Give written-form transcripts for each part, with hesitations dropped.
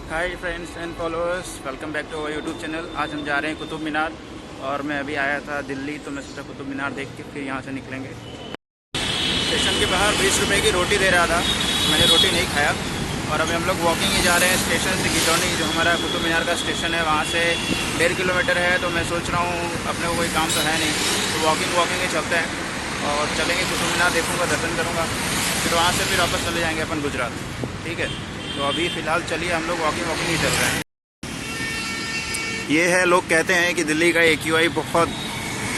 Hi friends and followers, welcome back to our YouTube channel. आज हम जा रहे हैं कुतुब मीनार। और मैं अभी आया था दिल्ली, तो मैं सोचा कुतुब मीनार देख के फिर यहाँ से निकलेंगे। स्टेशन के बाहर 20 रुपये की रोटी दे रहा था, मैंने रोटी नहीं खाया। और अभी हम लोग वॉकिंग ही जा रहे हैं स्टेशन से गिटौनी, जो हमारा कुतुब मीनार का स्टेशन है, वहाँ से 1.5 किलोमीटर है। तो मैं सोच रहा हूँ, अपने को कोई काम तो है नहीं, तो वॉकिंग ही चलते हैं और चलेंगे कुतुब मीनार, देखूँगा, दर्शन करूँगा, फिर वहाँ से फिर वापस चले जाएंगे अपन गुजरात। ठीक है, तो अभी फ़िलहाल चलिए हम लोग वॉकिंग ही चल रहे हैं। ये है, लोग कहते हैं कि दिल्ली का AQI बहुत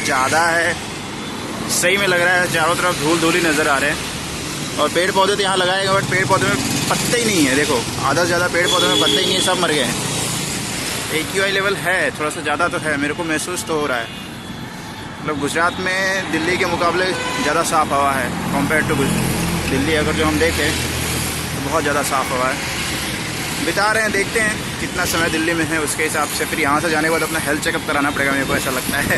ज़्यादा है। सही में लग रहा है, चारों तरफ धूल ही नज़र आ रहे हैं। और पेड़ पौधे तो यहाँ लगाए गए, बट पेड़ पौधे में पत्ते ही नहीं है। देखो, आधा से ज़्यादा पेड़ पौधे में पत्ते ही नहीं है, सब मर गए हैं। AQI लेवल है, थोड़ा सा ज़्यादा तो है, मेरे को महसूस तो हो रहा है। मतलब गुजरात में दिल्ली के मुकाबले ज़्यादा साफ़ हवा है कंपेयर टू दिल्ली। अगर जो हम देखें तो बहुत ज़्यादा साफ़ हवा है। बिता रहे हैं, देखते हैं कितना समय दिल्ली में है, उसके हिसाब से फिर यहाँ से जाने के बाद अपना हेल्थ चेकअप कराना पड़ेगा, मेरे को ऐसा लगता है।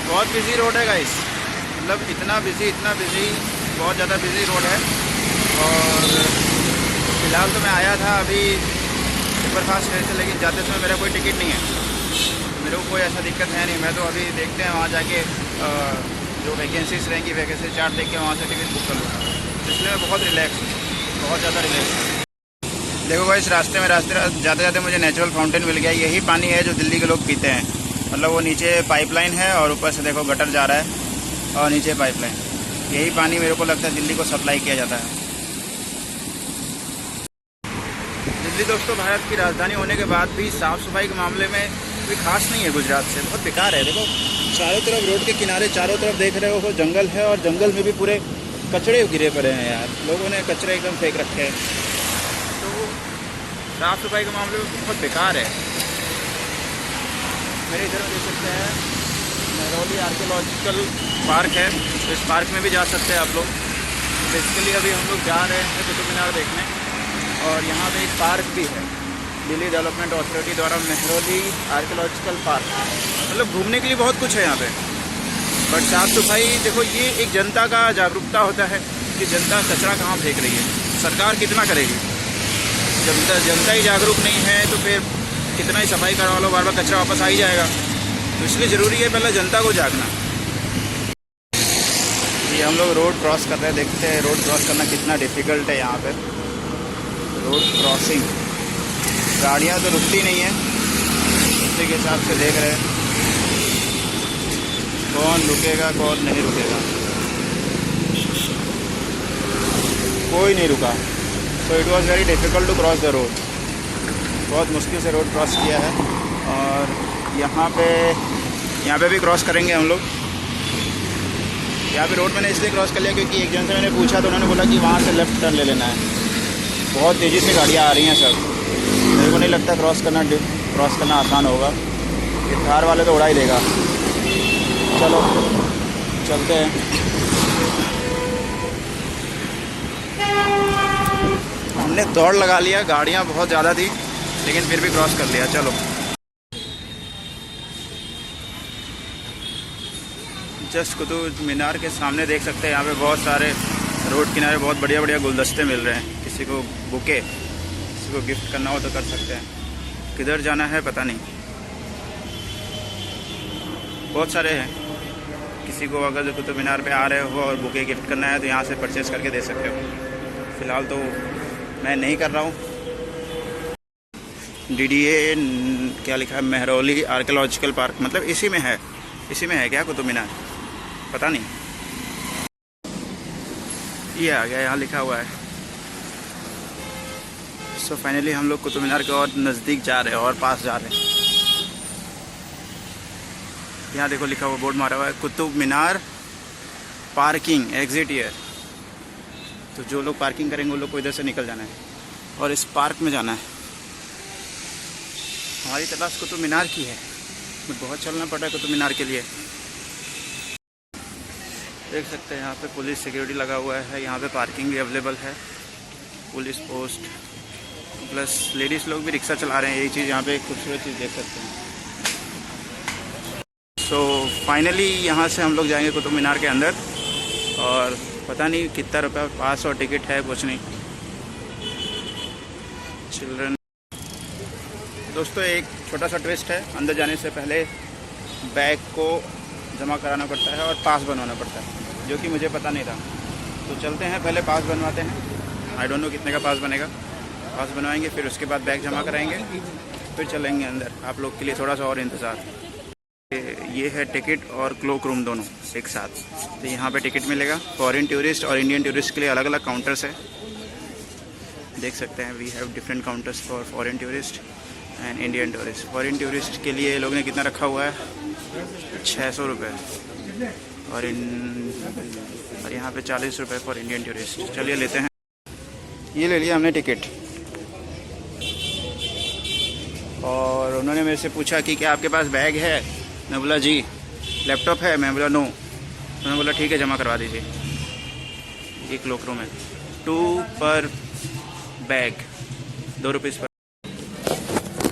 बहुत बिजी रोड है गाइस, मतलब इतना बिजी, बहुत ज़्यादा बिजी रोड है। और फिलहाल तो मैं आया था अभी सुपरफास्ट ट्रेन से, लेकिन जाते समय मेरा कोई टिकट नहीं है, मेरे को कोई ऐसा दिक्कत है नहीं। मैं तो अभी देखते हैं वहाँ जाके जो वैकेंसीज रहेंगी, वैकेंसी चार्ट देख के वहाँ से टिकट बुक कर लूँगा। इसलिए मैं बहुत रिलैक्स, बहुत ज़्यादा रिलैक्स। देखो भाई, इस रास्ते में जाते जाते मुझे नेचुरल फाउंटेन मिल गया। यही पानी है जो दिल्ली के लोग पीते हैं। मतलब वो नीचे पाइपलाइन है और ऊपर से देखो गटर जा रहा है और नीचे पाइपलाइन। यही पानी मेरे को लगता है दिल्ली को सप्लाई किया जाता है। दिल्ली दोस्तों भारत की राजधानी होने के बाद भी साफ़ सफाई के मामले में कोई खास नहीं है, गुजरात से बहुत बेकार है। देखो, चारों तरफ रोड के किनारे चारों तरफ देख रहे हो जंगल है, और जंगल में भी पूरे कचड़े गिरे पड़े हैं यार। लोगों ने कचरे एकदम फेंक रखे हैं, तो साफ़ सफाई के मामले में बहुत बेकार है। मेरे इधर में देख सकते हैं मेहरौली आर्कियोलॉजिकल पार्क है, तो इस पार्क में भी जा सकते हैं आप लोग। बेसिकली अभी हम लोग जा रहे हैं कुतुब मीनार देखने, और यहाँ पे एक पार्क भी है, दिल्ली डेवलपमेंट अथॉरिटी द्वारा मेहरौली आर्कियोलॉजिकल पार्क। मतलब घूमने के लिए बहुत कुछ है यहाँ पे, बट साफ़ सफाई देखो, ये एक जनता का जागरूकता होता है कि जनता कचरा कहाँ फेंक रही है, सरकार कितना करेगी। जनता ही जागरूक नहीं है तो फिर कितना ही सफाई करवा लो, बार बार कचरा वापस आ ही जाएगा। तो इसलिए ज़रूरी है पहले जनता को जागना। ये हम लोग रोड क्रॉस कर रहे हैं, देखते हैं रोड क्रॉस करना कितना डिफ़िकल्ट है यहाँ पे। रोड क्रॉसिंग, गाड़ियाँ तो रुकती नहीं है, उसी के हिसाब से देख रहे हैं कौन रुकेगा कौन नहीं रुकेगा। कोई नहीं रुका, तो it was very difficult to cross the road. बहुत मुश्किल से रोड क्रॉस किया है। और यहाँ पे भी क्रॉस करेंगे हम लोग। यहाँ पे रोड मैंने इसलिए क्रॉस कर लिया क्योंकि एक जन से मैंने पूछा तो उन्होंने बोला कि वहाँ से लेफ़्ट टर्न ले लेना है। बहुत तेज़ी से गाड़ियाँ आ रही हैं सब, मेरे को नहीं लगता क्रॉस करना आसान होगा। ये कार वाले तो उड़ा ही देगा। चलो चलते हैं। हमने दौड़ लगा लिया, गाड़ियाँ बहुत ज़्यादा थी, लेकिन फिर भी क्रॉस कर लिया। चलो, जस्ट कुतुब मीनार के सामने देख सकते हैं, यहाँ पे बहुत सारे रोड किनारे बहुत बढ़िया गुलदस्ते मिल रहे हैं। किसी को बुके, किसी को गिफ्ट करना हो तो कर सकते हैं। किधर जाना है पता नहीं, बहुत सारे हैं। किसी को अगर जो कुतुब मीनार पे आ रहे हो और बुके गिफ्ट करना है तो यहाँ से परचेज़ करके दे सकते हो। फ़िलहाल तो मैं नहीं कर रहा हूँ। DDA क्या लिखा है, मेहरौली आर्कियोलॉजिकल पार्क, मतलब इसी में है क्या कुतुब मीनार, पता नहीं। ये आ गया, यहाँ लिखा हुआ है। सो फाइनली हम लोग कुतुब मीनार के और नज़दीक जा रहे हैं और पास जा रहे हैं। यहाँ देखो लिखा हुआ, बोर्ड मारा हुआ है, कुतुब मीनार पार्किंग एग्जिट ईयर। तो जो लोग पार्किंग करेंगे वो लोग को इधर से निकल जाना है और इस पार्क में जाना है। हमारी तलाश कुतुब मीनार की है, बहुत चलना पड़ रहा है कुतुब मीनार के लिए। देख सकते हैं यहाँ पे पुलिस सिक्योरिटी लगा हुआ है, यहाँ पे पार्किंग भी अवेलेबल है, पुलिस पोस्ट, प्लस लेडीज़ लोग भी रिक्शा चला रहे हैं। यही चीज़ यहाँ पे एक खूबसूरत चीज़ देख सकते हैं। सो फाइनली यहाँ से हम लोग जाएंगे कुतुब मीनार के अंदर, और पता नहीं कितना रुपया, 500 टिकट है, कुछ नहीं। चिल्ड्रन। दोस्तों एक छोटा सा ट्विस्ट है, अंदर जाने से पहले बैग को जमा कराना पड़ता है और पास बनवाना पड़ता है, जो कि मुझे पता नहीं था। तो चलते हैं, पहले पास बनवाते हैं। आई डोंट नो कितने का पास बनेगा। पास बनवाएंगे, फिर उसके बाद बैग जमा कराएंगे, फिर चलेंगे अंदर। आप लोग के लिए थोड़ा सा और इंतज़ार। ये है टिकट और क्लोक रूम दोनों एक साथ। तो यहाँ पे टिकट मिलेगा। फॉरेन टूरिस्ट और इंडियन टूरिस्ट के लिए अलग अलग काउंटर्स है, देख सकते हैं। We have different counters for foreign tourist and Indian tourist. Foreign tourist के लिए लोग ने कितना रखा हुआ है, 600 रुपये, और यहाँ पे 40 रुपये फॉर इंडियन टूरिस्ट। चलिए लेते हैं। ये ले लिया हमने टिकट, और उन्होंने मेरे से पूछा कि क्या आपके पास बैग है। मैं बोला जी। लैपटॉप है, मैं बोला नो। उन्होंने बोला ठीक है जमा करवा दीजिए। ये क्लोक रूम है, 2 पर बैग, 2 रुपीज़ पर।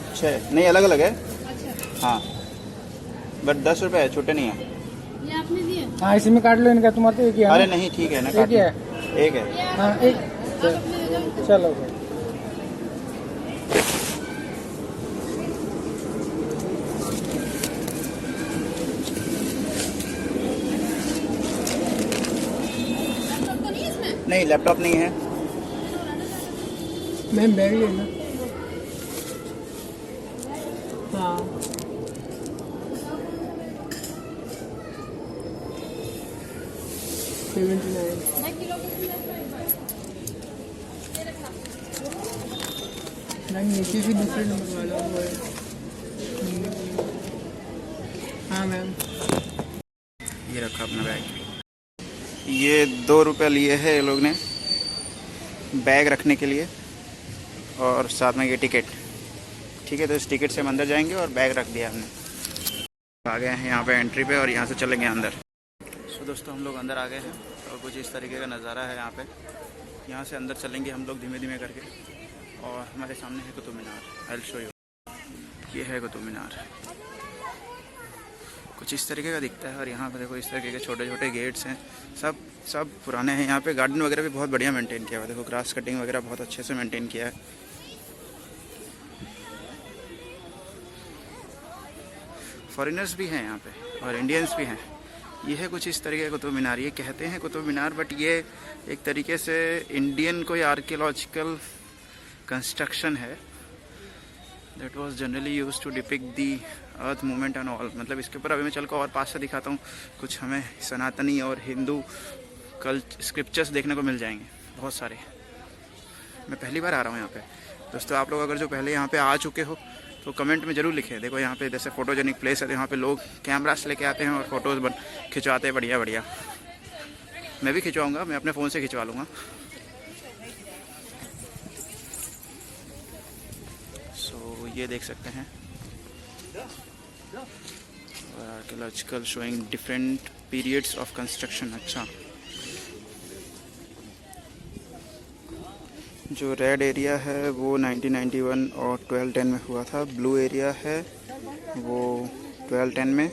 अच्छा नहीं, अलग अलग है। अच्छा। हाँ बट 10 रुपये है, छोटे नहीं है। ये आपने दिए? हाँ इसी में काट लो इनका, तुम्हारा तो एक ही है। अरे नहीं ठीक है ना, काट है, एक है। हाँ एक। चलो भाई। नहीं लैपटॉप नहीं है। मैम बैग लेना। हाँ नीचे से दूसरे नंबर वाला वो है। हाँ मैम। ये रखा अपना बैग। ये 2 रुपये लिए है ये लोग ने बैग रखने के लिए, और साथ में ये टिकट। ठीक है, तो इस टिकट से हम अंदर जाएंगे और बैग रख दिया हमने। आ गए हैं यहाँ पे एंट्री पे, और यहाँ से चलेंगे अंदर। सो दोस्तों हम लोग अंदर आ गए हैं, और कुछ इस तरीके का नज़ारा है यहाँ पे। यहाँ से अंदर चलेंगे हम लोग धीमे धीमे करके, और हमारे सामने है Qutub Minar. I will show you. ये है कुतुब मीनार, कुछ इस तरीके का दिखता है। और यहाँ पे देखो इस तरीके के छोटे छोटे गेट्स हैं, सब पुराने हैं। यहाँ पे गार्डन वगैरह भी बहुत बढ़िया मेंटेन किया हुआ है। देखो ग्रास कटिंग वगैरह बहुत अच्छे से मेंटेन किया है। फॉरेनर्स भी हैं यहाँ पे और इंडियंस भी हैं। ये है कुछ इस तरीके का कुतुब मीनार। ये कहते हैं कुतुब मीनार, बट ये एक तरीके से इंडियन कोई आर्कियोलॉजिकल कंस्ट्रक्शन है that was generally used to depict the earth movement and all. मतलब इसके ऊपर अभी मैं चल कर और पास से दिखाता हूँ। कुछ हमें सनातनी और हिंदू स्क्रिप्चर्स देखने को मिल जाएंगे बहुत सारे। मैं पहली बार आ रहा हूँ यहाँ पे। दोस्तों आप लोग अगर जो पहले यहाँ पे आ चुके हो तो कमेंट में ज़रूर लिखें। देखो यहाँ पे जैसे फोटोजेनिक प्लेस है, तो यहाँ पे लोग कैमरास लेके आते हैं और फोटोज़ खिंचवाते हैं बढ़िया बढ़िया। मैं भी खिंचवाऊँगा, मैं अपने फ़ोन से खिंचवा लूँगा। सो ये देख सकते हैं, archaeological showing different periods of construction. अच्छा, जो रेड एरिया है वो 1991 और 1210 में हुआ था। ब्लू एरिया है वो 1210 में,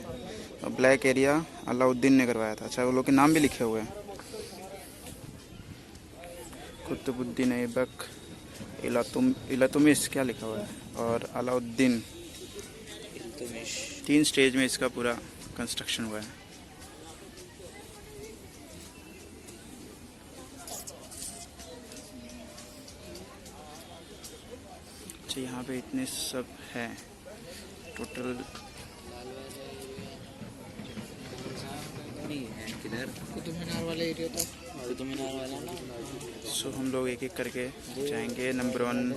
और ब्लैक एरिया अलाउद्दीन ने करवाया था। अच्छा, वो लोग के नाम भी लिखे हुए हैं। कुतुबुद्दीन ऐबक, इल्तुतमिश क्या लिखा हुआ है, और अलाउद्दीन। 3 स्टेज में इसका पूरा कंस्ट्रक्शन हुआ है। अच्छा, यहाँ पे इतने सब हैं टोटल। किधर कुतुब मीनार वाला एरिया था, कुतुब मीनार वाला ना। सो हम लोग एक एक करके जाएंगे। नंबर 1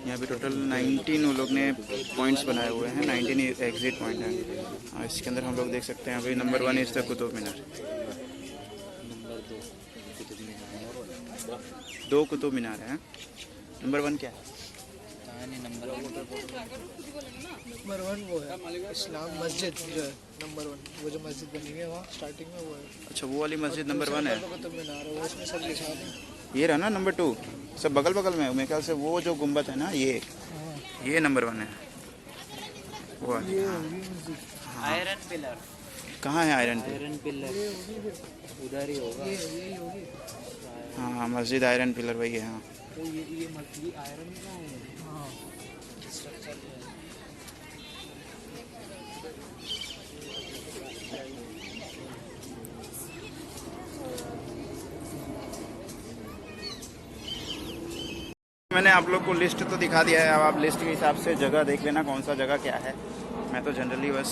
यहाँ पे टोटल 19 वो लोग ने पॉइंट्स बनाए हुए हैं। 19 एग्जिट पॉइंट है। और इसके अंदर हम लोग देख सकते हैं अभी number 1 is the Qutub Minar. Number 2 Qutub Minar. 2 Qutub Minar है। नंबर 1 क्या है? नंबर 1 वो है इस्लाम मस्जिद जो है नंबर 1, वो जो मस्जिद बनी हुई है वहाँ स्टार्टिंग में वो है। अच्छा, वो वाली मस्जिद नंबर 1 है। कुतुब मीनार है वो, उसमें सब लिखा है। ये रहा ना नंबर 2, सब बगल बगल में। मेरे ख्याल से वो जो गुम्बद है ना, ये नंबर 1 है। वो आयरन पिलर कहाँ है? आयरन पिलर उधर ही होगा। हाँ, मस्जिद आयरन पिलर वही है। हाँ, तो ये मस्जिद आयरन का है। हाँ, मैंने आप लोग को लिस्ट तो दिखा दिया है, अब आप लिस्ट के हिसाब से जगह देख लेना कौन सा जगह क्या है। मैं तो जनरली बस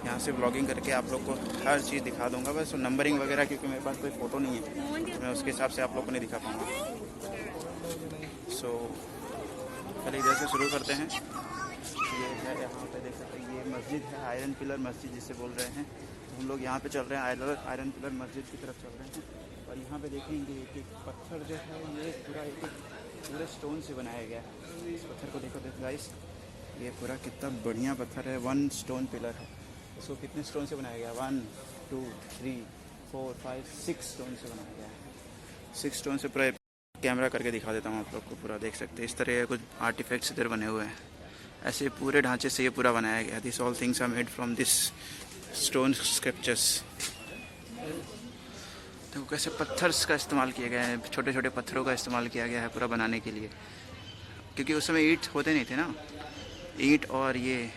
यहाँ से ब्लॉगिंग करके आप लोग को हर चीज़ दिखा दूंगा, बस नंबरिंग वगैरह क्योंकि मेरे पास कोई फ़ोटो नहीं है, मैं उसके हिसाब से आप लोग को नहीं दिखा पाऊँगा। सो पहले इधर से शुरू करते हैं। ये है, यहाँ पे देख सकते हैं, ये मस्जिद है, आयरन पिलर मस्जिद जिसे बोल रहे हैं। हम लोग यहाँ पे चल रहे हैं, आयरन पिलर मस्जिद की तरफ चल रहे हैं। और यहाँ पे देखेंगे एक पत्थर जो है ये पूरा एक पूरे स्टोन से बनाया गया है। इस पत्थर को देखो गाइस, ये पूरा कितना बढ़िया पत्थर है, 1 स्टोन पिलर है। इसको कितने स्टोन से बनाया गया? 1 2 3 4 5 6 स्टोन से बनाया गया है। 6 स्टोन से पूरा कैमरा करके दिखा देता हूँ आप लोग को, पूरा देख सकते हैं। इस तरह के कुछ आर्टिफैक्ट्स इधर बने हुए हैं, ऐसे पूरे ढांचे से ये पूरा बनाया गया। This all things are made from this stone scriptures. देखो कैसे पत्थर्स का इस्तेमाल किया गया है, छोटे छोटे पत्थरों का इस्तेमाल किया गया है पूरा बनाने के लिए, क्योंकि उस समय ईंट होते नहीं थे ना। ईंट और ये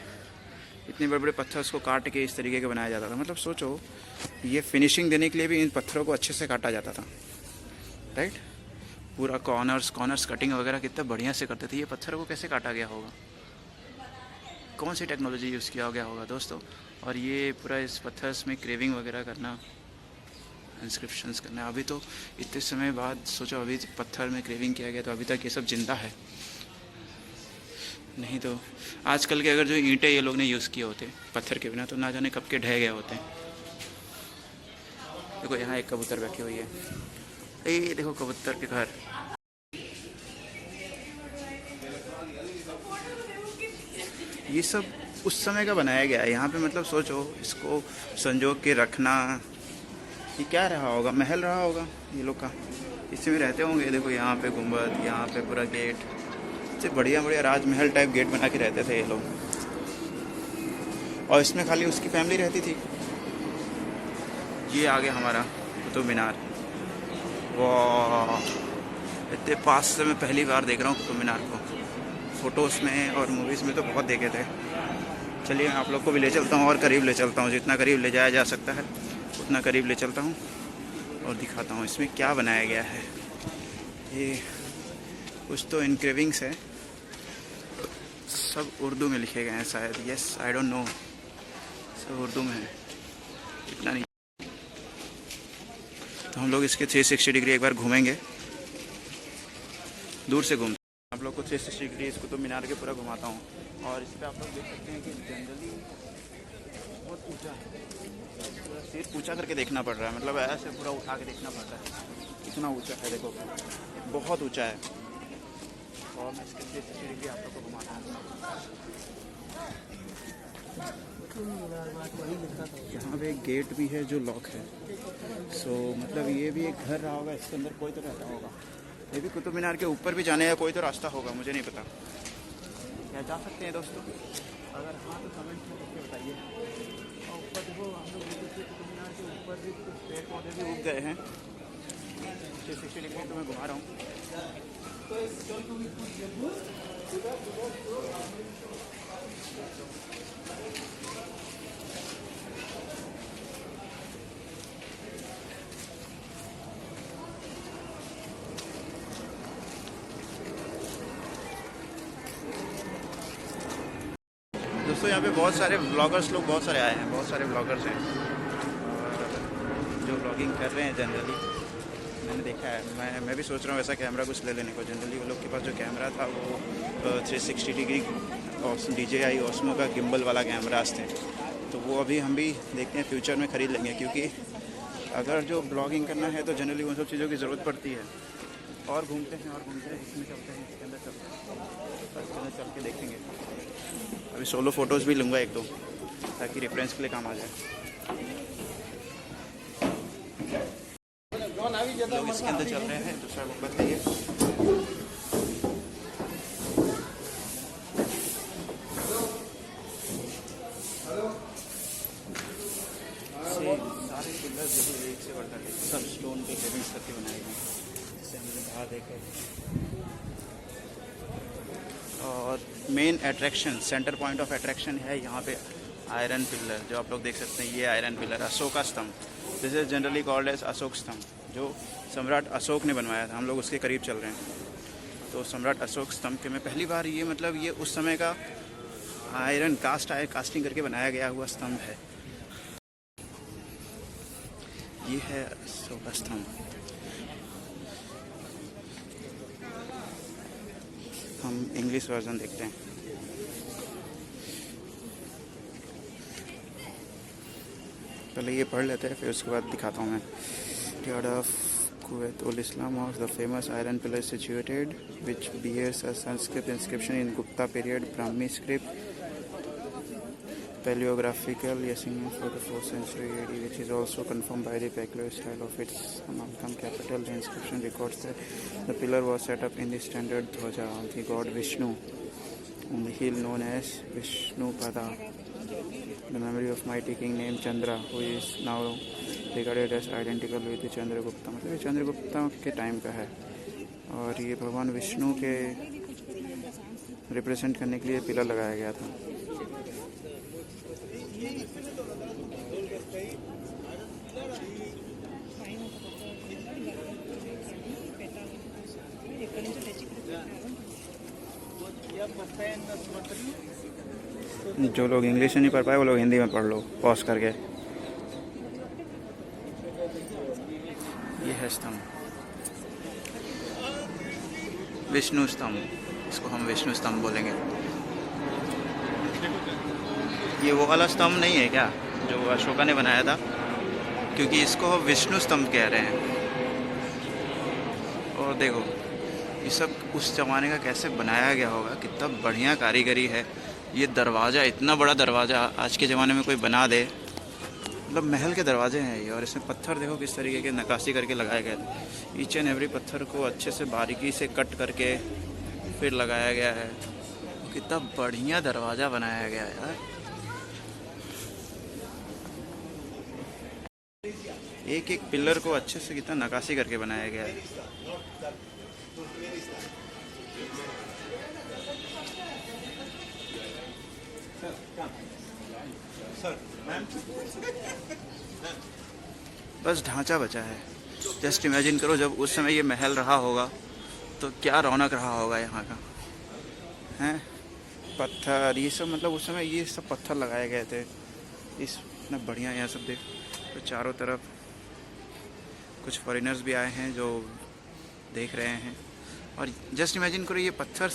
इतने बड़े बड़े पत्थर को काट के इस तरीके के बनाया जाता था। मतलब सोचो, ये फिनिशिंग देने के लिए भी इन पत्थरों को अच्छे से काटा जाता था, राइट। पूरा कॉर्नर्स कटिंग वगैरह कितना बढ़िया से करते थे। ये पत्थरों को कैसे काटा गया होगा, कौन सी टेक्नोलॉजी यूज़ किया गया होगा दोस्तों। और ये पूरा इस पत्थर्स में क्रेविंग वगैरह करना, इंस्क्रिप्शंस करना। अभी तो इतने समय बाद सोचो, अभी पत्थर में क्रेविंग किया गया तो अभी तक ये सब जिंदा है। नहीं तो आजकल के अगर जो ईंटें ये लोग ने यूज़ किए होते पत्थर के बिना, तो ना जाने कब के ढह गए होते। देखो यहाँ एक कबूतर बैठी हुई है, ये देखो कबूतर के घर। ये सब उस समय का बनाया गया है यहाँ पे। मतलब सोचो, इसको संजो के रखना, ये क्या रहा होगा, महल रहा होगा ये लोग का, इसी में रहते होंगे। देखो यहाँ पे गुंबद, यहाँ पे पूरा गेट, इतने बढ़िया बढ़िया राजमहल टाइप गेट बना के रहते थे ये लोग। और इसमें खाली उसकी फैमिली रहती थी। ये आ गया हमारा कुतुब मीनार। वाह, इतने पास से मैं पहली बार देख रहा हूँ कुतुब मीनार को। फ़ोटोज़ में और मूवीज़ में तो बहुत देखे थे। चलिए मैं आप लोग को भी ले चलता हूँ और करीब ले चलता हूँ, जितना करीब ले जाया जा सकता है उतना करीब ले चलता हूँ और दिखाता हूँ इसमें क्या बनाया गया है। ये कुछ तो इनक्रेविंग्स है, सब उर्दू में लिखे गए हैं शायद। यस, आई डोंट नो, सब उर्दू में है, इतना नहीं। तो हम लोग इसके 360 डिग्री एक बार घूमेंगे, दूर से घूमते हैं। आप लोग को 360 डिग्री इस कुतुब मीनार के पूरा घुमाता हूँ। और इस पर आप लोग देख सकते हैं कि जनरली बहुत ऊँचा है, पूरा सिर ऊँचा करके देखना पड़ रहा है। मतलब ऐसे पूरा उठा के देखना पड़ता है, इतना ऊँचा है। देखो बहुत ऊँचा है। और मैं इसके 360 डिग्री आप लोग को घुमाता हूँ। यहाँ पे एक गेट भी है जो लॉक है। सो मतलब ये भी एक घर रहा होगा, इसके अंदर कोई तो रहता होगा। ये भी कुतुब मीनार के ऊपर भी जाने का कोई तो रास्ता होगा, मुझे नहीं पता। क्या जा सकते हैं दोस्तों? अगर हाँ तो कमेंट में करके बताइए। और ऊपर देखो, हम लोग कुतुब मीनार के ऊपर भी कुछ पेड़ पौधे भी उग गए हैं। 360 डिग्री तो मैं घुमा रहा हूँ। दोस्तों यहाँ पे बहुत सारे ब्लॉगर्स लोग बहुत सारे आए हैं, बहुत सारे ब्लॉगर्स हैं जो ब्लॉगिंग कर रहे हैं। जनरली मैंने देखा है, मैं भी सोच रहा हूँ ऐसा कैमरा कुछ ले लेने को। जनरली वो लोग के पास जो कैमरा था वो 360 डिग्री और DJI Osmo का गिम्बल वाला कैमरास थे। तो वो अभी हम भी देखते हैं फ्यूचर में ख़रीद लेंगे, क्योंकि अगर जो ब्लॉगिंग करना है तो जनरली उन सब चीज़ों की ज़रूरत पड़ती है। और घूमते हैं इसमें चलते हैं, इसके अंदर चलते हैं, इसके अंदर चल के देखेंगे। अभी सोलो फ़ोटोज़ भी लूँगा 1-2, ताकि रेफरेंस के लिए काम आ जाए। लोग इसके अंदर चल रहे हैं, दूसरा लोग बताइए। सारे पिलर जो एक से बढ़कर सब स्टोन के केबिन्स करके बनाए गए हैं, जिससे हमने बाहर देखे। और main attraction, centre point of attraction है यहाँ पे आयरन पिलर, जो आप लोग देख सकते हैं। ये आयरन पिलर अशोका स्तंभ, this is generally called as Ashok स्तंभ, जो सम्राट अशोक ने बनवाया था। हम लोग उसके करीब चल रहे हैं। तो सम्राट अशोक स्तंभ के में पहली बार ये मतलब ये उस समय का आयरन कास्टिंग करके बनाया गया हुआ स्तंभ है। ये है अशोक स्तंभ। हम इंग्लिश वर्जन देखते हैं। पहले ये पढ़ लेते हैं फिर उसके बाद दिखाता हूँ मैं। Tiara of Kuwait ul Islam of the famous iron pillar situated which bears a Sanskrit inscription in Gupta period Brahmi script paleographical for the 4th century AD, which is also confirmed by the peculiar style of its amalgam capital. The inscription records that the pillar was set up in the standard dhwaja of the god Vishnu on the hill known as Vishnupada. The memory of mighty king named Chandra, who is now regarded as identical with the Chandragupta, मतलब ये चंद्रगुप्ता के time का है और ये भगवान विष्णु के represent करने के लिए पिलर लगाया गया था। जो लोग इंग्लिश नहीं पढ़ पाए वो लोग हिंदी में पढ़ लो पॉज करके। ये है स्तंभ, विष्णु स्तंभ, इसको हम विष्णु स्तंभ बोलेंगे। ये वो वाला स्तंभ नहीं है क्या जो अशोका ने बनाया था, क्योंकि इसको हम विष्णु स्तंभ कह रहे हैं। और देखो ये सब उस ज़माने का कैसे बनाया गया होगा, कितना बढ़िया कारीगरी है। ये दरवाज़ा, इतना बड़ा दरवाज़ा आज के ज़माने में कोई बना दे, मतलब महल के दरवाजे हैं ये। और इसमें पत्थर देखो किस तरीके के नक्काशी करके लगाए गए थे। ईच एंड एवरी पत्थर को अच्छे से बारीकी से कट करके फिर लगाया गया है। कितना बढ़िया दरवाज़ा बनाया गया है यार। एक एक पिलर को अच्छे से कितना नक्काशी करके बनाया गया है। बस ढांचा बचा है। जस्ट इमेजिन करो जब उस समय ये महल रहा होगा तो क्या रौनक रहा होगा यहाँ का, हैं? पत्थर ये सब, मतलब उस समय ये सब पत्थर लगाए गए थे। इस इतना बढ़िया यहाँ सब देख, तो चारों तरफ कुछ फॉरेनर्स भी आए हैं जो देख रहे हैं। और जस्ट इमेजिन करो ये पत्थर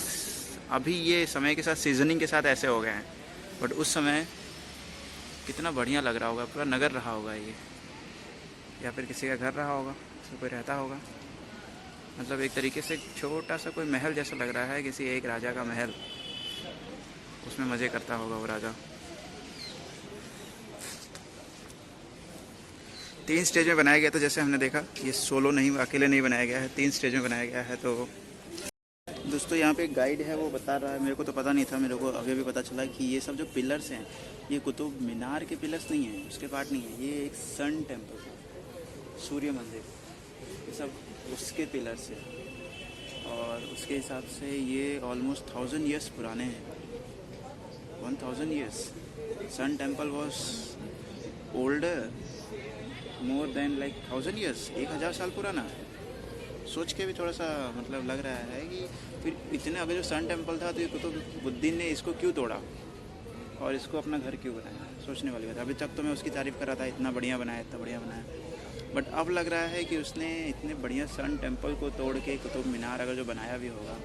अभी ये समय के साथ सीजनिंग के साथ ऐसे हो गए हैं, बट उस समय कितना बढ़िया लग रहा होगा। पूरा नगर रहा होगा ये, या फिर किसी का घर रहा होगा, उसमें कोई रहता होगा। मतलब एक तरीके से छोटा सा कोई महल जैसा लग रहा है, किसी एक राजा का महल, उसमें मज़े करता होगा वो राजा। 3 स्टेज में बनाया गया था, जैसे हमने देखा। ये सोलो नहीं, अकेले नहीं बनाया गया है, 3 स्टेज में बनाया गया है। तो दोस्तों यहाँ पे एक गाइड है, वो बता रहा है, मेरे को तो पता नहीं था, मेरे को अभी भी पता चला कि ये सब जो पिलर्स हैं ये कुतुब मीनार के पिलर्स नहीं हैं, उसके पार्ट नहीं है। ये एक सन टेम्पल, सूर्य मंदिर, ये सब उसके पिलर्स हैं। और उसके हिसाब से ये ऑलमोस्ट 1000 ईयर्स पुराने हैं, 1000 years. Sun temple was older more than like 1000 years, 1000 साल पुराना। सोच के भी थोड़ा सा मतलब लग रहा है कि फिर इतने अगर जो सन टेम्पल था तो ये कुतुबुद्दीन ने इसको क्यों तोड़ा और इसको अपना घर क्यों बनाया, सोचने वाली बात है। अभी तक तो मैं उसकी तारीफ़ कर रहा था, इतना बढ़िया बनाया, इतना बढ़िया बनाया, बट अब लग रहा है कि उसने इतने बढ़िया सन टेम्पल को तोड़ के कुतुब मीनार अगर जो बनाया भी होगा,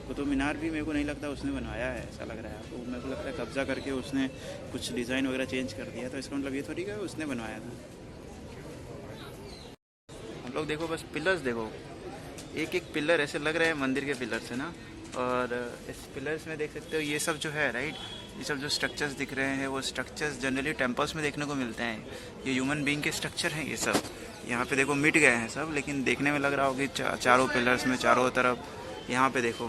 कुतुब मीनार भी मेरे को नहीं लगता उसने बनवाया है, ऐसा लग रहा है। तो मेरे को लगता है कब्ज़ा करके उसने कुछ डिज़ाइन वगैरह चेंज कर दिया, तो इसका मतलब ये थोड़ी कि उसने बनवाया था। हम लोग देखो बस पिलर्स देखो, एक एक पिलर ऐसे लग रहे हैं मंदिर के पिलर्स है ना। और इस पिलर्स में देख सकते हो ये सब जो है राइट, ये सब जो स्ट्रक्चर्स दिख रहे हैं वो स्ट्रक्चर्स जनरली टेम्पल्स में देखने को मिलते हैं। ये ह्यूमन बीइंग के स्ट्रक्चर हैं ये सब। यहाँ पे देखो मिट गए हैं सब, लेकिन देखने में लग रहा होगा कि चारों पिलर्स में चारों तरफ यहाँ पे देखो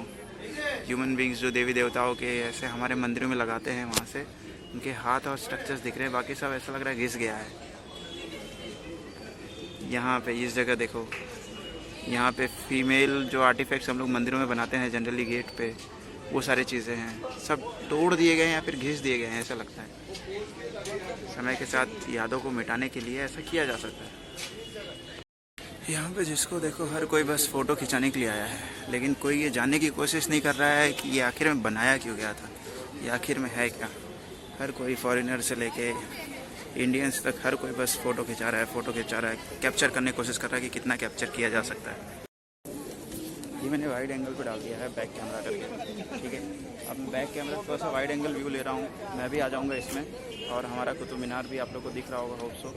ह्यूमन बींग्स जो देवी देवताओं के ऐसे हमारे मंदिरों में लगाते हैं, वहाँ से उनके हाथ और स्ट्रक्चर्स दिख रहे हैं। बाकी सब ऐसा लग रहा है घिस गया है। यहाँ पे इस जगह देखो, यहाँ पे फीमेल जो आर्टिफैक्ट्स हम लोग मंदिरों में बनाते हैं जनरली गेट पे, वो सारी चीज़ें हैं सब तोड़ दिए गए हैं या फिर घिस दिए गए हैं, ऐसा लगता है। समय के साथ यादों को मिटाने के लिए ऐसा किया जा सकता है। यहाँ पे जिसको देखो हर कोई बस फ़ोटो खिंचाने के लिए आया है, लेकिन कोई ये जानने की कोशिश नहीं कर रहा है कि ये आखिर में बनाया क्यों गया था, ये आखिर में है क्या। हर कोई फॉरेनर से लेके इंडियंस तक हर कोई बस फ़ोटो खिंचा रहा है, फ़ोटो खिंचा रहा है, कैप्चर करने की कोशिश कर रहा है कि कितना कैप्चर किया जा सकता है। ये मैंने वाइड एंगल पे डाल दिया है बैक कैमरा करके, ठीक है। अब मैं बैक कैमरा थोड़ा सा वाइड एंगल व्यू ले रहा हूँ, मैं भी आ जाऊँगा इसमें, और हमारा कुतुब मीनार भी आप लोग को दिख रहा होगा, होप सो।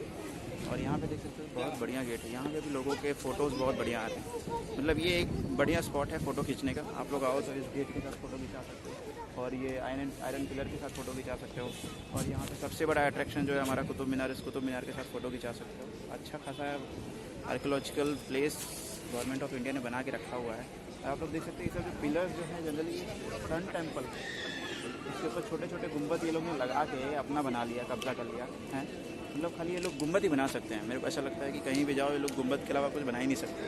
और यहाँ पे देख सकते हो बहुत बढ़िया गेट है, यहाँ पे भी लोगों के फ़ोटोज़ बहुत बढ़िया आ रहे हैं। मतलब ये एक बढ़िया स्पॉट है फ़ोटो खींचने का। आप लोग आओ तो इस गेट के साथ फ़ोटो खिंचा सकते हो, और ये आयरन पिलर के साथ फ़ोटो खिंचा सकते हो। और यहाँ पे सबसे बड़ा अट्रैक्शन जो है हमारा कुतुब मीनार, इस कुतुब मीनार के साथ फ़ोटो खिंचा सकते हो। अच्छा खासा archaeological place government of India ने बना के रखा हुआ है। आप लोग देख सकते हैं ये सब जो पिलर्स जो हैं जनरली सन टेम्पल, इसके ऊपर छोटे छोटे गुंबद ये लोग ने लगा के अपना बना लिया, कब्जा कर लिया है। मतलब खाली ये लोग गुंबद ही बना सकते हैं। मेरे को ऐसा लगता है कि कहीं भी जाओ ये लोग गुंबद के अलावा कुछ बना ही नहीं सकते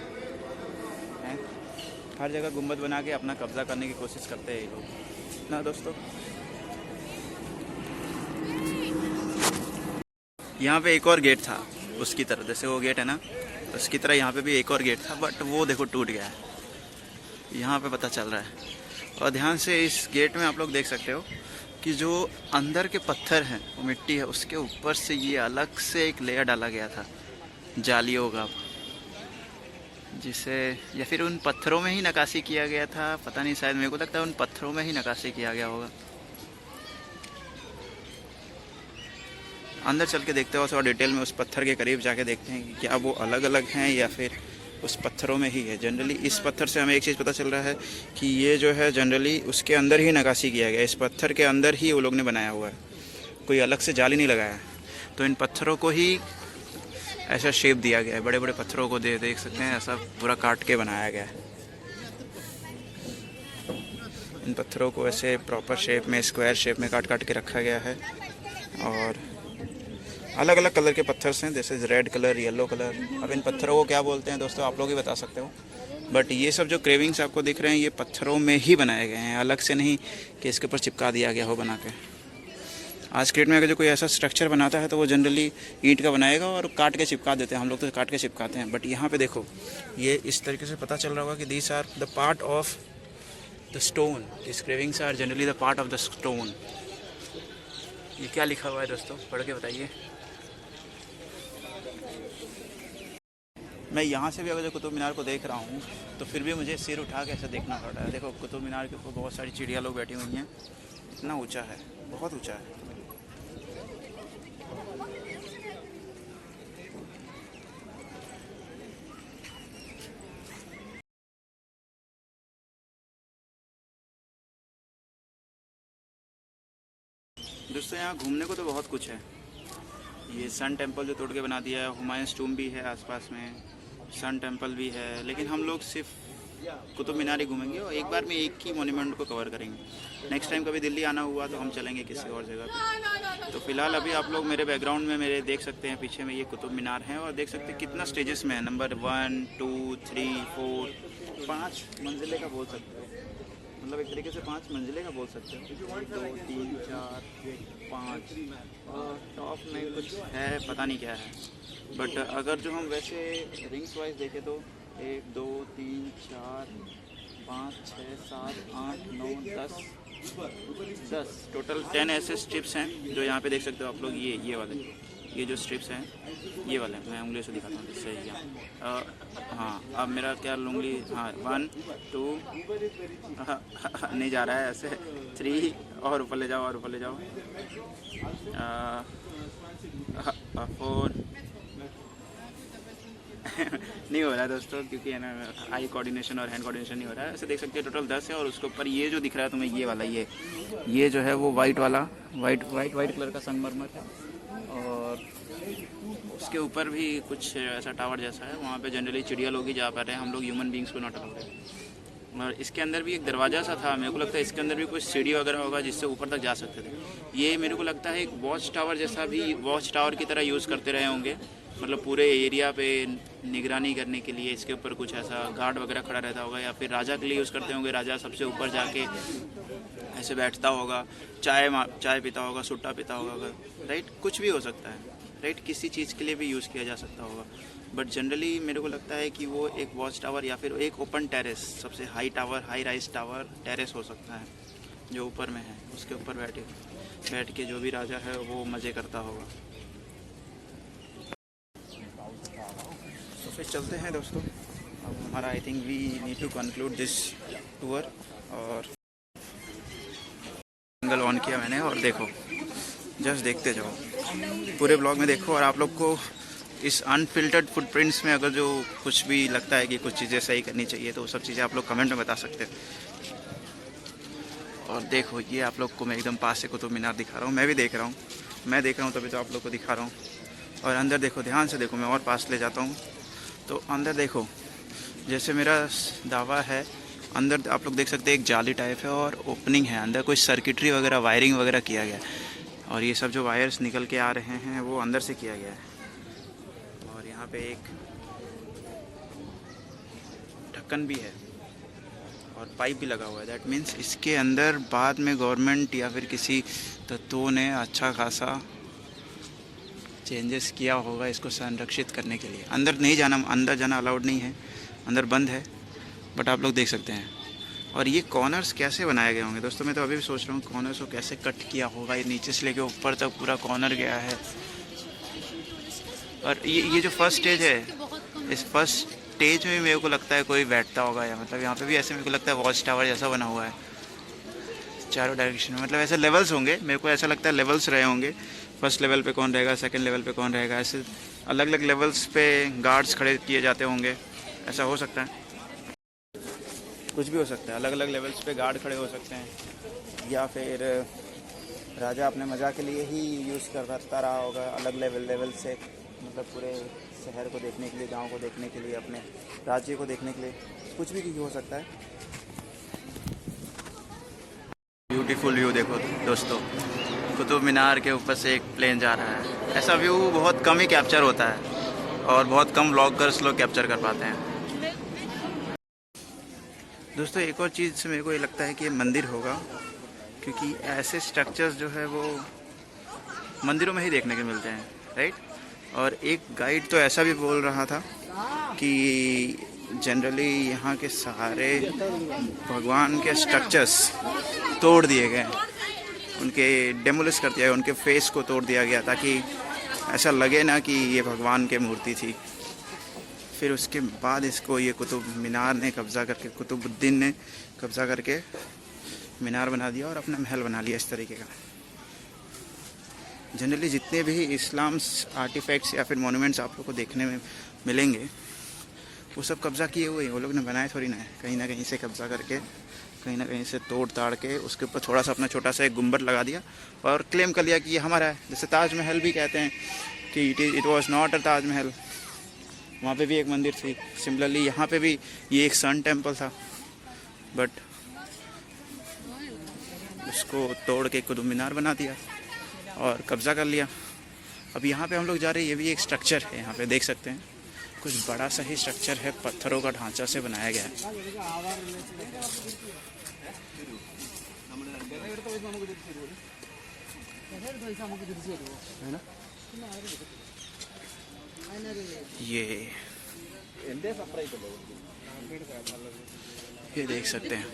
हैं। हर जगह गुंबद बना के अपना कब्जा करने की कोशिश करते हैं ये लोग ना दोस्तों। यहाँ पे एक और गेट था उसकी तरह, जैसे वो गेट है ना उसकी तरह यहाँ पे भी एक और गेट था, बट वो देखो टूट गया है, यहाँ पे पता चल रहा है। और ध्यान से इस गेट में आप लोग देख सकते हो कि जो अंदर के पत्थर हैं वो मिट्टी है, उसके ऊपर से ये अलग से एक लेयर डाला गया था जालियों का, जिसे या फिर उन पत्थरों में ही नक्काशी किया गया था, पता नहीं, शायद मेरे को लगता है उन पत्थरों में ही नक्काशी किया गया होगा। अंदर चल के देखते हो थोड़ा डिटेल में, उस पत्थर के करीब जाके देखते हैं कि क्या वो अलग अलग हैं या फिर उस पत्थरों में ही है। जनरली इस पत्थर से हमें एक चीज़ पता चल रहा है कि ये जो है जनरली उसके अंदर ही नक्काशी किया गया है, इस पत्थर के अंदर ही वो लोग ने बनाया हुआ है, कोई अलग से जाली नहीं लगाया है। तो इन पत्थरों को ही ऐसा शेप दिया गया है, बड़े बड़े पत्थरों को देख सकते हैं ऐसा पूरा काट के बनाया गया है। इन पत्थरों को ऐसे प्रॉपर शेप में, स्क्वायर शेप में काट के रखा गया है। और अलग अलग कलर के पत्थर हैं, जैसे रेड कलर, येलो कलर। अब इन पत्थरों को क्या बोलते हैं दोस्तों आप लोग ही बता सकते हो, बट ये सब जो क्रेविंग्स आपको दिख रहे हैं ये पत्थरों में ही बनाए गए हैं, अलग से नहीं कि इसके ऊपर चिपका दिया गया हो बना के। आज के डेट में अगर जो कोई ऐसा स्ट्रक्चर बनाता है तो वो जनरली ईंट का बनाएगा और काट के चिपका देते हैं, हम लोग तो काट के चिपकाते हैं। बट यहाँ पे देखो ये इस तरीके से पता चल रहा होगा कि these are the part of the stone, this cravings are generally the part of the stone. ये क्या लिखा हुआ है दोस्तों, पढ़ के बताइए। मैं यहाँ से भी अगर जो कुतुब मीनार को देख रहा हूँ तो फिर भी मुझे सिर उठा के ऐसा देखना पड़ रहा है। देखो कुतुब मीनार के ऊपर बहुत सारी चिड़िया लोग बैठी हुई हैं, इतना ऊंचा है, बहुत ऊंचा है। दोस्तों यहाँ घूमने को तो बहुत कुछ है। ये सन टेम्पल जो तोड़ के बना दिया है, हुमायूं टूम्ब भी है आसपास में, सन टेम्पल भी है, लेकिन हम लोग सिर्फ कुतुब मीनार ही घूमेंगे और एक बार में एक ही मोन्यूमेंट को कवर करेंगे। नेक्स्ट टाइम कभी दिल्ली आना हुआ तो हम चलेंगे किसी और जगह पे। तो फिलहाल अभी आप लोग मेरे बैकग्राउंड में मेरे देख सकते हैं, पीछे में ये कुतुब मीनार है और देख सकते हैं कितना स्टेजेस में है। नंबर 1 2 3 4 5 मंजिले का बोल सकते हो, मतलब एक तरीके से 5 मंजिले का बोल सकते हो। 1 2 3 4 5 और टॉप में कुछ है, पता नहीं क्या है। बट अगर जो हम वैसे रिंग्स वाइज देखें तो 1 2 3 4 5 6 7 8 9 10 टोटल 10 ऐसे स्ट्रिप्स हैं जो यहाँ पे देख सकते हो आप लोग। ये वाले, ये जो स्ट्रिप्स हैं ये वाले, मैं उंगली से दिखाता हूँ जिससे यहाँ। हाँ अब मेरा क्या उंगली, हाँ 1 2 नहीं जा रहा है ऐसे, 3 और ऊपर ले जाओ और ऊपर ले जाओ, 4 नहीं हो रहा है दोस्तों, क्योंकि है ना आई कोऑर्डिनेशन और हैंड कोऑर्डिनेशन नहीं हो रहा है। ऐसे देख सकते हैं टोटल 10 है और उसके ऊपर ये जो दिख रहा है तुम्हें ये वाला, ये जो है वो वाइट वाला, वाइट कलर का संगमरमर है। और उसके ऊपर भी कुछ ऐसा टावर जैसा है, वहाँ पे जनरली चिड़िया लोग ही जा पा रहे हैं, हम लोग ह्यूमन बींग्स को नॉट अलाउड है। और इसके अंदर भी एक दरवाज़ा सा था, मेरे को लगता है इसके अंदर भी कुछ सीढ़ी वगैरह होगा जिससे ऊपर तक जा सकते थे। ये मेरे को लगता है एक वॉच टावर जैसा भी, वॉच टावर की तरह यूज़ करते रहे होंगे, मतलब पूरे एरिया पे निगरानी करने के लिए इसके ऊपर कुछ ऐसा गार्ड वगैरह खड़ा रहता होगा, या फिर राजा के लिए यूज़ करते होंगे। राजा सबसे ऊपर जाके ऐसे बैठता होगा, चाय पीता होगा, सुट्टा पीता होगा, राइट, कुछ भी हो सकता है, राइट, किसी चीज़ के लिए भी यूज़ किया जा सकता होगा। बट जनरली मेरे को लगता है कि वो एक वॉच टावर या फिर एक ओपन टेरेस, सबसे high tower, high rise tower terrace हो सकता है जो ऊपर में है। उसके ऊपर बैठ के जो भी राजा है वो मज़े करता होगा। तो फिर चलते हैं दोस्तों, अब हमारा I think we need to conclude this tour. और एंगल ऑन किया मैंने और देखो, जस्ट देखते जाओ, पूरे ब्लॉग में देखो। और आप लोग को इस अनफिल्टर्ड फुटप्रिंट्स में अगर जो कुछ भी लगता है कि कुछ चीज़ें सही करनी चाहिए तो वो सब चीज़ें आप लोग कमेंट में बता सकते हैं। और देखो, ये आप लोग को मैं एकदम पास से कुतुब मीनार दिखा रहा हूँ, मैं भी देख रहा हूँ, मैं देख रहा हूँ तभी तो आप लोग को दिखा रहा हूँ। और अंदर देखो, ध्यान से देखो, मैं और पास ले जाता हूँ तो अंदर देखो, जैसे मेरा दावा है, अंदर आप लोग देख सकते हैं एक जाली टाइप है और ओपनिंग है, अंदर कोई सर्किटरी वगैरह, वायरिंग वगैरह किया गया है। और ये सब जो वायर्स निकल के आ रहे हैं वो अंदर से किया गया है। और यहाँ पे एक ढक्कन भी है और पाइप भी लगा हुआ है। दैट मीन्स इसके अंदर बाद में गवर्नमेंट या फिर किसी तत्वों ने अच्छा खासा चेंजेस किया होगा इसको संरक्षित करने के लिए। अंदर नहीं जाना, अंदर जाना अलाउड नहीं है, अंदर बंद है, बट आप लोग देख सकते हैं। और ये कॉर्नर्स कैसे बनाए गए होंगे दोस्तों, मैं तो अभी भी सोच रहा हूँ कॉर्नर्स को कैसे कट किया होगा। ये नीचे से लेके ऊपर तक पूरा कॉर्नर गया है। और ये जो फर्स्ट स्टेज है, इस फर्स्ट स्टेज में मेरे को लगता है कोई बैठता होगा, या मतलब यहाँ पे भी ऐसे मेरे को लगता है वॉच टावर जैसा बना हुआ है चारों डायरेक्शन में। मतलब ऐसे लेवल्स होंगे, मेरे को ऐसा लगता है लेवल्स रहे होंगे। फर्स्ट लेवल पे कौन रहेगा, सेकंड लेवल पे कौन रहेगा, ऐसे अलग अलग लेवल्स पे गार्ड्स खड़े किए जाते होंगे। ऐसा हो सकता है, कुछ भी हो सकता है, अलग अलग लेवल्स पे गार्ड खड़े हो सकते हैं, या फिर राजा अपने मज़ा के लिए ही यूज़ करता रहा होगा अलग लेवल से, मतलब पूरे शहर को देखने के लिए, गांव को देखने के लिए, अपने राज्य को देखने के लिए, कुछ भी हो सकता है। ब्यूटीफुल व्यू देखो दोस्तों, कुतुब मीनार के ऊपर से एक प्लेन जा रहा है। ऐसा व्यू बहुत कम ही कैप्चर होता है और बहुत कम व्लॉगर्स लोग कैप्चर कर पाते हैं। दोस्तों एक और चीज़ से मेरे को ये लगता है कि ये मंदिर होगा, क्योंकि ऐसे स्ट्रक्चर्स जो है वो मंदिरों में ही देखने के मिलते हैं, राइट। और एक गाइड तो ऐसा भी बोल रहा था कि जनरली यहाँ के सारे भगवान के स्ट्रक्चर्स तोड़ दिए गए, उनके डेमोलिश कर दिया गया, उनके फेस को तोड़ दिया गया ताकि ऐसा लगे ना कि ये भगवान की मूर्ति थी। फिर उसके बाद इसको ये कुतुब मीनार ने कब्ज़ा करके, कुतुबुद्दीन ने कब्ज़ा करके मीनार बना दिया और अपना महल बना लिया इस तरीके का। जनरली जितने भी इस्लाम्स आर्टिफैक्ट्स या फिर मोनूमेंट्स आप लोग को देखने में मिलेंगे वो सब कब्ज़ा किए हुए हैं, वो लोग ने बनाए थोड़ी ना कहीं से कब्ज़ा करके, कहीं ना कहीं से तोड़ ताड़ के उसके ऊपर थोड़ा सा अपना छोटा सा एक गुंबद लगा दिया और क्लेम कर लिया कि ये हमारा है। जैसे ताजमहल भी कहते हैं कि it was not a Taj Mahal, वहाँ पे भी एक मंदिर थी। सिमिलरली यहाँ पे भी ये एक सन टेम्पल था, बट उसको तोड़ के कुतुब मीनार बना दिया और कब्ज़ा कर लिया। अब यहाँ पे हम लोग जा रहे हैं, ये भी एक स्ट्रक्चर है, यहाँ पे देख सकते हैं कुछ बड़ा सा ही स्ट्रक्चर है, पत्थरों का ढांचा से बनाया गया है। ये देख सकते हैं,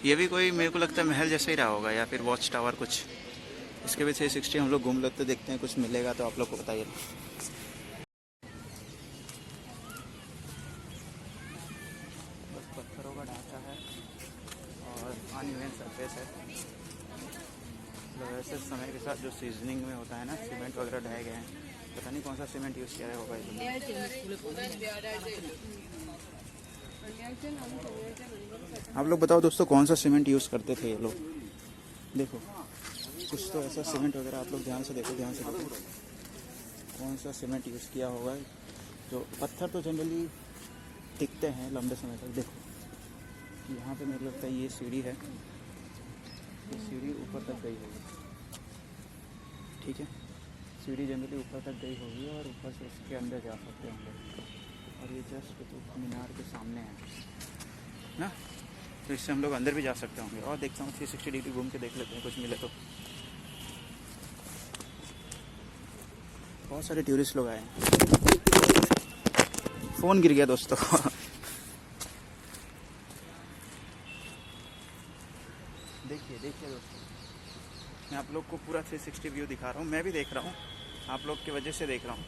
ये भी कोई मेरे को लगता है महल जैसा ही रहा होगा या फिर वॉच टावर कुछ। इसके भी 360 हम लोग घूम लेते देखते हैं, कुछ मिलेगा तो आप लोग को बताइए। बस पत्थरों का ढांचा है और अनइवन सरफेस है। वैसे समय के साथ जो सीजनिंग में होता है ना, सीमेंट वगैरह ढाए गए हैं, पता नहीं कौन सा सीमेंट यूज़ किया होगा इसमें। आप लोग बताओ दोस्तों, कौन सा सीमेंट यूज़ करते थे ये लोग। देखो कुछ तो ऐसा सीमेंट वगैरह आप लोग ध्यान से देखो, कौन सा सीमेंट यूज़ किया होगा। जो पत्थर तो जनरली टिकते हैं लंबे समय तक। देखो यहाँ पे मेरे को लगता है ये सीढ़ी है, ये सीढ़ी ऊपर तक गई होगी, ठीक है। सीढ़ी जनरली ऊपर तक गई होगी और ऊपर से उसके अंदर जा सकते होंगे। और ये जस्ट कुतुब मीनार के सामने है ना, तो इससे हम लोग अंदर भी जा सकते होंगे। और देखता हूँ 360 डिग्री घूम के देख लेते हैं, कुछ मिले तो। बहुत सारे टूरिस्ट लोग आए हैं। फ़ोन गिर गया दोस्तों। देखिए देखिए दोस्तों, मैं आप लोग को पूरा 360 व्यू दिखा रहा हूँ। मैं भी देख रहा हूँ, आप लोग की वजह से देख रहा हूँ।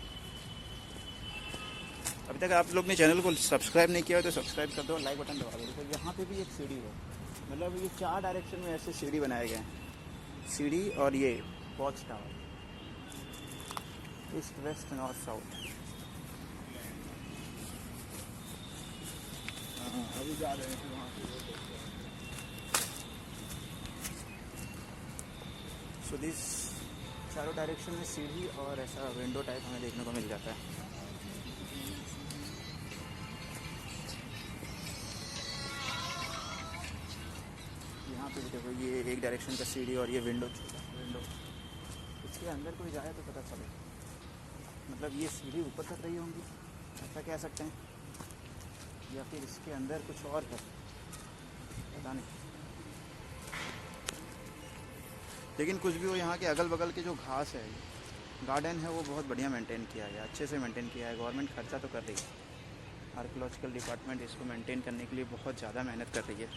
अभी तक आप लोग ने चैनल को सब्सक्राइब नहीं किया हो तो सब्सक्राइब कर दो, लाइक बटन दबा दो। देखो यहाँ पे भी एक सीढ़ी है, मतलब ये 4 डायरेक्शन में ऐसे सीढ़ी बनाए गए हैं। सीढ़ी और ये watch tower, east west north south. अभी जा रहे हैं वहाँ पे। सो दिस चारों डायरेक्शन में सीढ़ी और ऐसा विंडो टाइप हमें देखने को मिल जाता है। यहाँ पे भी देखो, ये एक डायरेक्शन का सीढ़ी और ये विंडो, विंडो। इसके अंदर कोई जाए तो पता चले, मतलब ये सीढ़ी ऊपर तक रही होंगी, ऐसा कह सकते हैं, या फिर इसके अंदर कुछ और है, पता नहीं। लेकिन कुछ भी हो, यहाँ के अगल बगल के जो घास है, गार्डन है, वो बहुत बढ़िया मेंटेन किया है, अच्छे से मेंटेन किया है। गवर्नमेंट खर्चा तो कर रही है, आर्कियोलॉजिकल डिपार्टमेंट इसको मेंटेन करने के लिए बहुत ज़्यादा मेहनत कर रही है।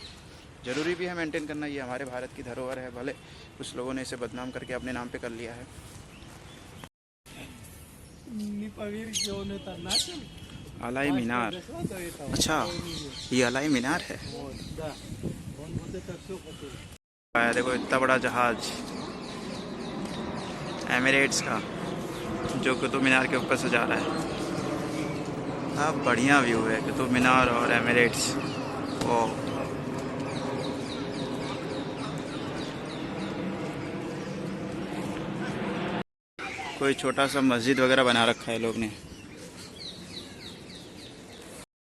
ज़रूरी भी है मेंटेन करना, ये हमारे भारत की धरोहर है। भले कुछ लोगों ने इसे बदनाम करके अपने नाम पे कर लिया है। अलाई मीनार, अच्छा ये अलाई मीनार है। देखो इतना बड़ा जहाज एमिरेट्स का, जो कुतुब मीनार के ऊपर से जा रहा है। अब बढ़िया व्यू है कुतुब मीनार और एमिरेट्स। ओ कोई छोटा सा मस्जिद वगैरह बना रखा है लोग ने,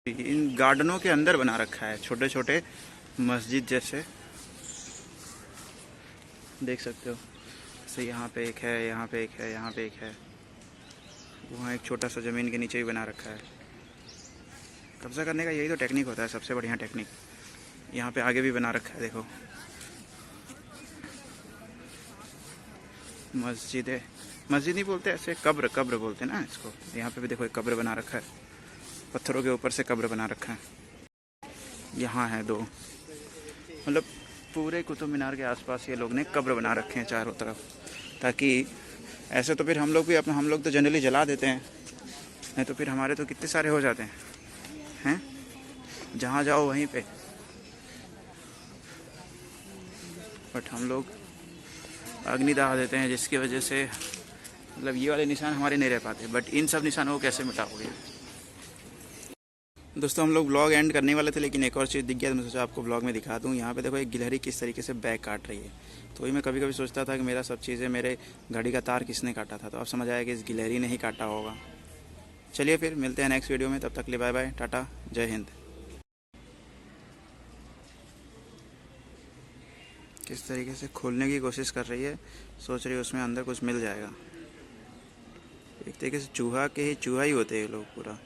इन गार्डनों के अंदर बना रखा है, छोटे छोटे मस्जिद जैसे, देख सकते हो। जैसे यहाँ पे एक है, यहाँ पे एक है, यहाँ पे एक है, वहाँ एक छोटा सा ज़मीन के नीचे ही बना रखा है। कब्जा करने का यही तो टेक्निक होता है, सबसे बढ़िया टेक्निक। यहाँ पे आगे भी बना रखा है, देखो मस्जिद है, मस्जिद नहीं बोलते ऐसे, कब्र, कब्र बोलते हैं ना इसको। यहाँ पे भी देखो एक कब्र बना रखा है, पत्थरों के ऊपर से कब्र बना रखा है। यहाँ है 2, मतलब पूरे कुतुब मीनार के आसपास ये लोग ने कब्र बना रखे हैं चारों तरफ, ताकि ऐसे तो फिर हम लोग भी अपना, हम लोग तो जनरली जला देते हैं, नहीं तो फिर हमारे तो कितने सारे हो जाते हैं, जहाँ जाओ वहीं पे। बट हम लोग अग्निदाह देते हैं, जिसकी वजह से मतलब ये वाले निशान हमारे नहीं रह पाते। बट इन सब निशानों को कैसे मिटाओगे। दोस्तों हम लोग ब्लॉग एंड करने वाले थे, लेकिन एक और चीज़ दिख गया तो मैं सोचा आपको ब्लॉग में दिखा दूँ। यहाँ पे देखो एक गिलहरी किस तरीके से बैग काट रही है। तो वही मैं कभी कभी सोचता था कि मेरा सब चीज़ें, मेरे घड़ी का तार किसने काटा था, तो अब समझ आया कि इस गिलहरी ने ही काटा होगा। चलिए फिर मिलते हैं नेक्स्ट वीडियो में, तब तक के लिए बाय बाय, टाटा, जय हिंद। किस तरीके से खोलने की कोशिश कर रही है, सोच रही है उसमें अंदर कुछ मिल जाएगा। एक तरीके से चूहा के ही चूहा ही होते हैं लोग पूरा।